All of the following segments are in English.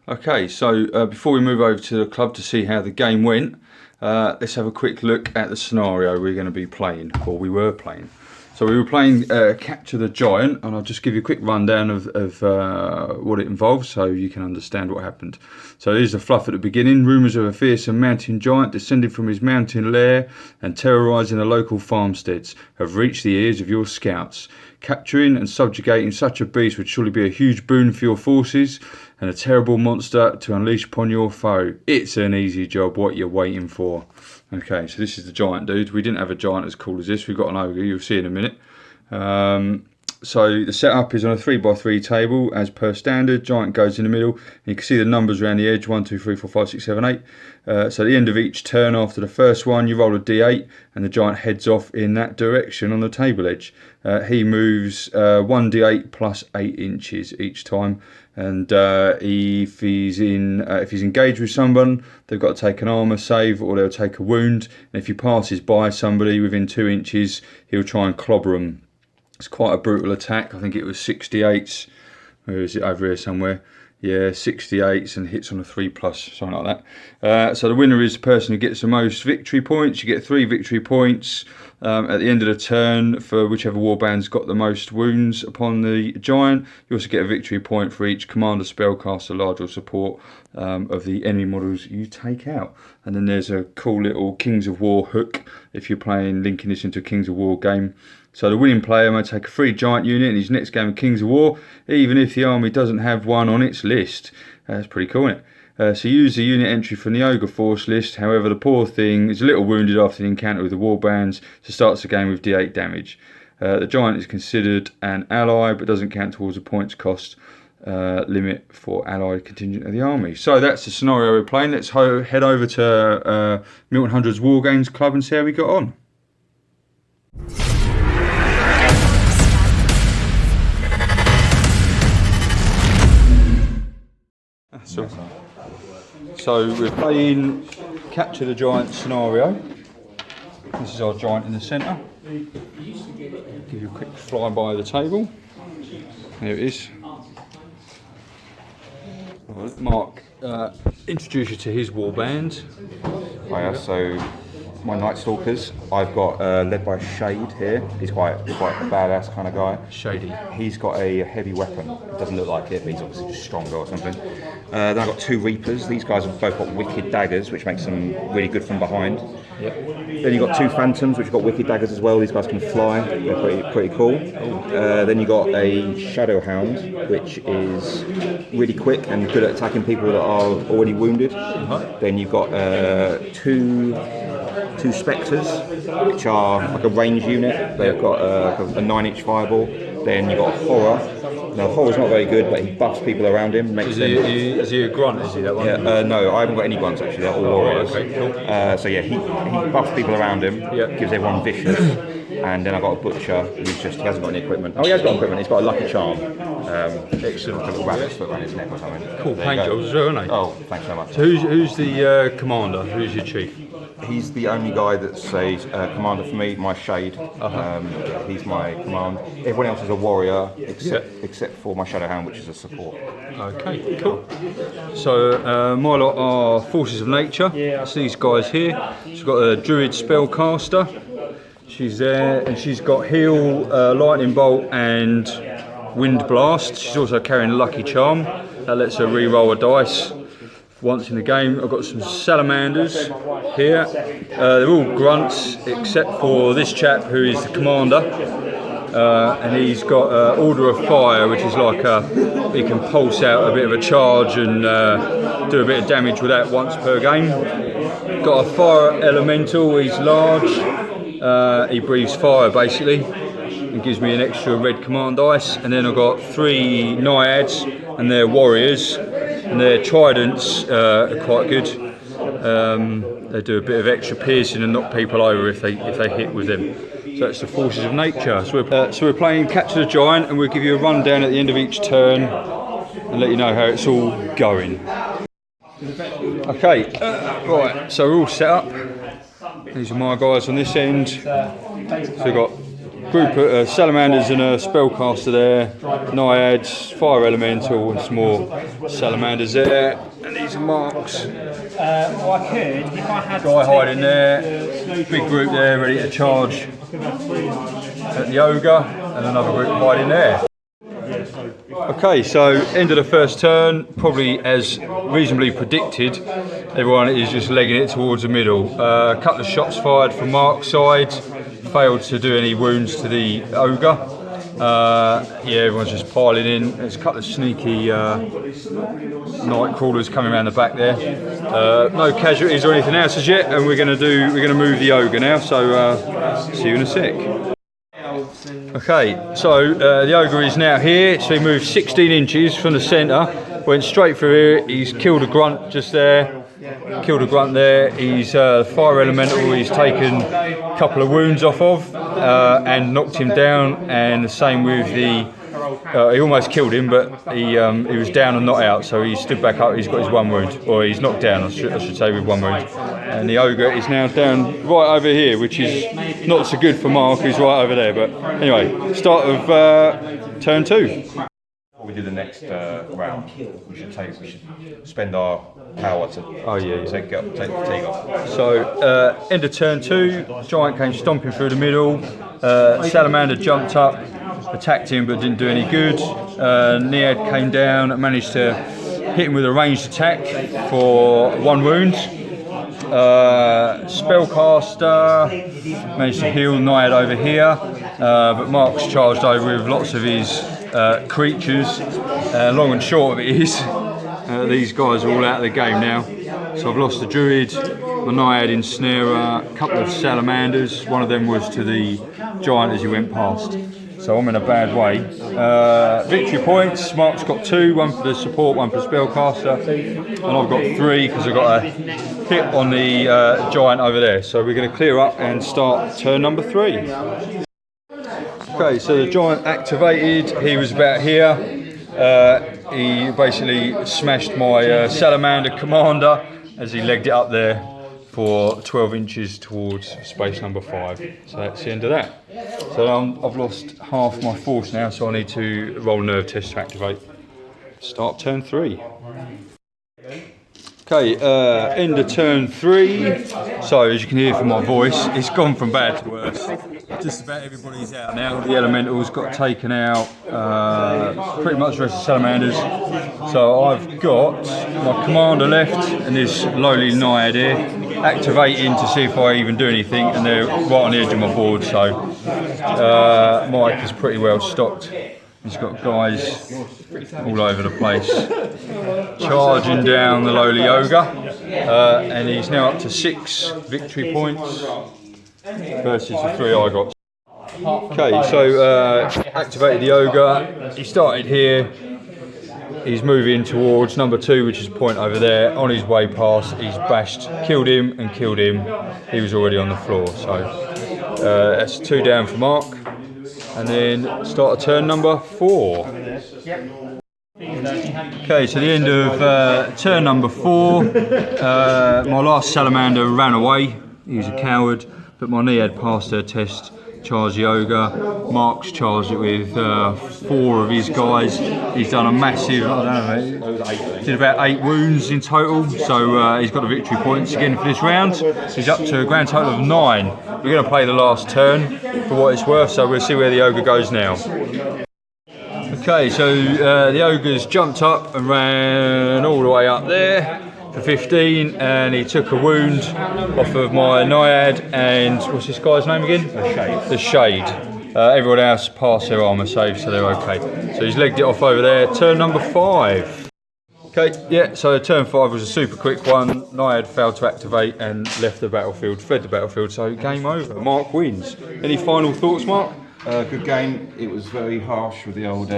Okay, so before we move over to the club to see how the game went, let's have a quick look at the scenario we're going to be playing, or we were playing. So we were playing Capture the Giant, and I'll just give you a quick rundown of what it involves so you can understand what happened. So here's the fluff at the beginning. Rumours of a fearsome mountain giant descending from his mountain lair and terrorising the local farmsteads have reached the ears of your scouts. Capturing and subjugating such a beast would surely be a huge boon for your forces and a terrible monster to unleash upon your foe. It's an easy job, what you're waiting for. Okay, so this is the giant dude. We didn't have a giant as cool as this. We've got an ogre, you'll see in a minute. So the setup is on a 3x3 table as per standard. Giant goes in the middle. And you can see the numbers around the edge, 1, 2, 3, 4, 5, 6, 7, 8. So at the end of each turn after the first one, you roll a d8 and the giant heads off in that direction on the table edge. He moves 1d8 plus 8 inches each time. And if he's engaged with someone, they've got to take an armour save or they'll take a wound. And if he passes by somebody within 2 inches, he'll try and clobber them. It's quite a brutal attack. I think it was 68s. Where is it? Over here somewhere. Yeah, 68s and hits on a 3+, something like that. So the winner is the person who gets the most victory points. You get 3 victory points at the end of the turn for whichever warband's got the most wounds upon the giant. You also get a victory point for each commander, spellcaster, large or support of the enemy models you take out. And then there's a cool little Kings of War hook if you're playing, linking this into a Kings of War game. So the winning player may take a free giant unit in his next game of Kings of War, even if the army doesn't have one on its list. That's pretty cool, isn't it? So use the unit entry from the Ogre Force list. However, the poor thing is a little wounded after the encounter with the warbands, so starts the game with d8 damage. The giant is considered an ally, but doesn't count towards the points cost limit for allied contingent of the army. So that's the scenario we're playing. Let's head over to Milton Hundreds Wargames Club and see how we got on. So we're playing Capture the Giant scenario. This is our giant in the centre. Give you a quick flyby of the table. There it is. Mark, introduce you to his warband. Hiya, so my Night Stalkers, I've got led by Shade here. He's quite a badass kind of guy. Shady. He's got a heavy weapon. It doesn't look like it, but he's obviously just stronger or something. Then I've got 2 Reapers. These guys have both got wicked daggers, which makes them really good from behind. Yep. Then you've got 2 Phantoms, which have got wicked daggers as well. These guys can fly. They're pretty cool. Then you've got a Shadow Hound, which is really quick and good at attacking people that are already wounded. Then you've got 2 Spectres, which are like a range unit. They've got a 9-inch fireball. Then you've got a Horror. Now, Horror's not very good, but he buffs people around him. Is he a grunt? Is he that one? Yeah, no, I haven't got any grunts actually. They're all warriors. Okay, cool. So yeah, he buffs people around him. Yep. Gives everyone vicious. And then I've got a Butcher who's he hasn't got any equipment. Oh, he has got equipment. He's got a Lucky Charm. Excellent. Like a little rabbit's foot around his neck or something. Cool paint jobs as well, isn't he? Oh, thanks so much. So who's the commander? Who's your chief? He's the only guy that's a commander for me, my Shade. He's my command. Everyone else is a warrior, except for my Shadowhound, which is a support. Okay, cool. So my lot are forces of nature. It's these guys here. She's got a druid spellcaster. She's there, and she's got heal, lightning bolt, and wind blast. She's also carrying a lucky charm. That lets her re-roll a dice once in the game. I've got some salamanders here. They're all grunts except for this chap who is the commander, and he's got Order of Fire, which is like he can pulse out a bit of a charge and do a bit of damage with that once per game. Got a fire elemental. He's large. He breathes fire basically and gives me an extra red command dice. And then I've got 3 naiads, and they're warriors. And their tridents are quite good. They do a bit of extra piercing and knock people over if they hit with them. So that's the forces of nature. So we're playing Capture the Giant, and we'll give you a rundown at the end of each turn and let you know how it's all going. Okay, right. So we're all set up. These are my guys on this end. So we've got group of salamanders and a spellcaster there, naiads, fire elemental, and some more salamanders there. And these are Mark's. Well, I could, if I had Guy hiding there, big group there ready to charge at the ogre, and another group hiding there. Okay, so end of the first turn, probably as reasonably predicted, everyone is just legging it towards the middle. A couple of shots fired from Mark's side, failed to do any wounds to the ogre. Yeah, everyone's just piling in. There's a couple of sneaky night crawlers coming around the back there. No casualties or anything else as yet, and we're going to move the ogre now. So see you in a sec. Okay, so the ogre is now here. So he moved 16 inches from the centre, went straight through here. He's killed a grunt just there. Killed a grunt there. He's fire elemental. He's taken a couple of wounds off of and knocked him down. And the same with the. He almost killed him, but he was down and not out. So he stood back up. He's got his one wound, or he's knocked down. I should say with one wound. And the ogre is now down right over here, which is not so good for Mark, who's right over there. But anyway, start of turn 2. Before we do the next round, we should spend our power to take the fatigue off. So end of turn 2, giant came stomping through the middle. Salamander jumped up, attacked him, but didn't do any good. Naiad came down and managed to hit him with a ranged attack for 1 wound. Spellcaster managed to heal Naiad over here, but Mark's charged over with lots of his creatures. Long and short of it is, these guys are all out of the game now. So I've lost the druid, my Naiad ensnarer, a couple of salamanders. One of them was to the giant as he went past. So I'm in a bad way. Victory points, Mark's got 2, 1 for the support, 1 for the spellcaster, and I've got 3 because I've got a hit on the giant over there. So we're going to clear up and start turn number 3. Okay, so the giant activated, he was about here. He basically smashed my salamander commander as he legged it up there for 12 inches towards space number 5. So that's the end of that. So I've lost half my force now, so I need to roll a nerve test to activate. Start turn 3. Okay, end of turn 3. So as you can hear from my voice, it's gone from bad to worse. Just about everybody's out now. The elementals got taken out, pretty much the rest of the salamanders. So I've got my commander left and this lowly naiad here. Activating to see if I even do anything, and they're right on the edge of my board, so Mike is pretty well stocked. He's got guys all over the place charging down the lowly ogre, and he's now up to 6 victory points versus the 3 I got. Okay, so activated the ogre. He started here. He's moving towards number 2, which is a point over there. On his way past, he's bashed, killed him and killed him. He was already on the floor, so that's 2 down for Mark. And then start a turn number 4. Okay, so the end of turn number 4. My last salamander ran away. He was a coward, but my Naiad passed her test. Charged the ogre. Mark's charged it with 4 of his guys. He's done a massive, I don't know, did about 8 wounds in total. So he's got the victory points again for this round. He's up to a grand total of 9. We're going to play the last turn for what it's worth, so we'll see where the ogre goes now. Okay, so the ogre's jumped up and ran all the way up there for 15, and he took a wound off of my Naiad and what's this guy's name again? The Shade. Everyone else passed their armour save, so they're okay. So he's legged it off over there. Turn number 5. Okay, yeah, so turn 5 was a super quick one. Naiad failed to activate and left the battlefield, fled the battlefield, so game over. Mark wins. Any final thoughts, Mark? Good game. It was very harsh with the old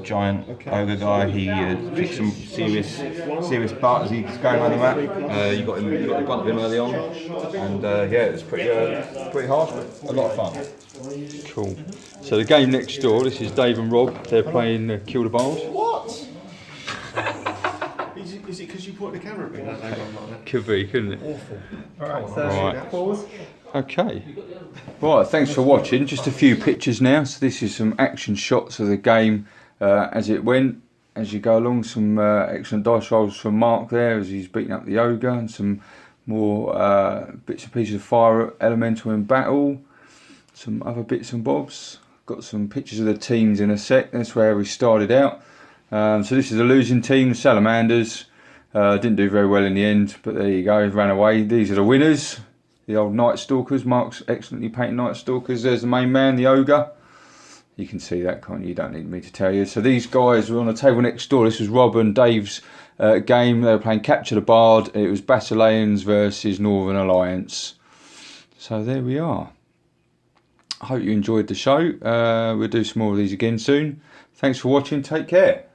giant ogre guy. He kicked some serious butt as he was going around the map. You got the grunt of him early on, and yeah, it was pretty harsh, but a lot of fun. Cool. So the game next door. This is Dave and Rob. They're playing Kill the Bard. What? Was it because you put the camera at me that day? Like that? Could be, couldn't it? Awful. Alright, so Right. pause. Okay. Right, thanks for watching. Just a few pictures now. So this is some action shots of the game as it went. As you go along, some excellent dice rolls from Mark there as he's beating up the ogre, and some more bits and pieces of fire elemental in battle. Some other bits and bobs. Got some pictures of the teams in a sec. That's where we started out. So this is a losing team, the Salamanders. Didn't do very well in the end, but there you go, ran away. These are the winners, the old Night Stalkers. Mark's excellently painted Night Stalkers. There's the main man, the ogre. You can see that, can't you? You don't need me to tell you. So these guys were on the table next door. This was Rob and Dave's game. They were playing Capture the Bard. It was Basileans versus Northern Alliance. So there we are. I hope you enjoyed the show. We'll do some more of these again soon. Thanks for watching. Take care.